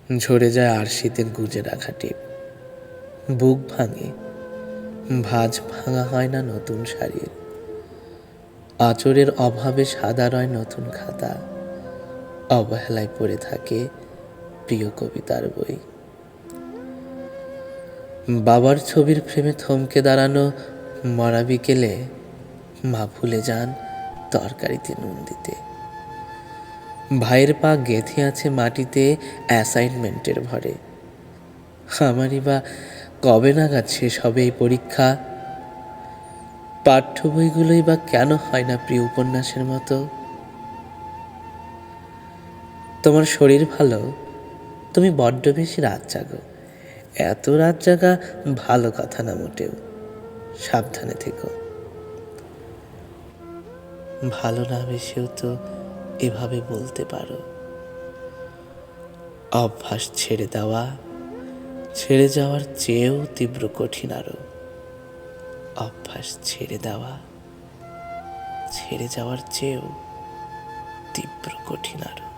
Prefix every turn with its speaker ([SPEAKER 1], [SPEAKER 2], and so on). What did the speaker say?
[SPEAKER 1] ঝরে যায় আর শীতের গুজে রাখা টিপ। বুক ভাঙে, ভাঁজ ভাঙা হয় না নতুন শাড়ির। আঁচড়ের অভাবে সাদা রয় নতুন খাতা, অবহেলায় পড়ে থাকে প্রিয় কবিতার বই। বাবার ছবির ফ্রেমে থমকে দাঁড়ানো মরা বিকেলে মা ভুলে যান তরকারিতে নুন দিতে। ভাইয়ের পা গেঁথে আছে মাটিতে অ্যাসাইনমেন্টের ভরে। আমারই বা কবে নাগাদ শেষ হবে এই পরীক্ষা? পাঠ্য বইগুলোই বা কেন হয় না প্রিয় উপন্যাসের মতো? তোমার শরীর ভালো, তুমি বড্ড বেশি রাত জাগো। এত রাত জাগা ভালো কথা না মোটেও, সাবধানে থেকো। ভালো না বেশেও তো এভাবে বলতে পারো। অভ্যাস ছেড়ে দেওয়া ছেড়ে যাওয়ার চেয়েও তীব্র কঠিন আরো। অভ্যাস ছেড়ে দেওয়া ছেড়ে যাওয়ার চেয়েও তীব্র কঠিন আরো।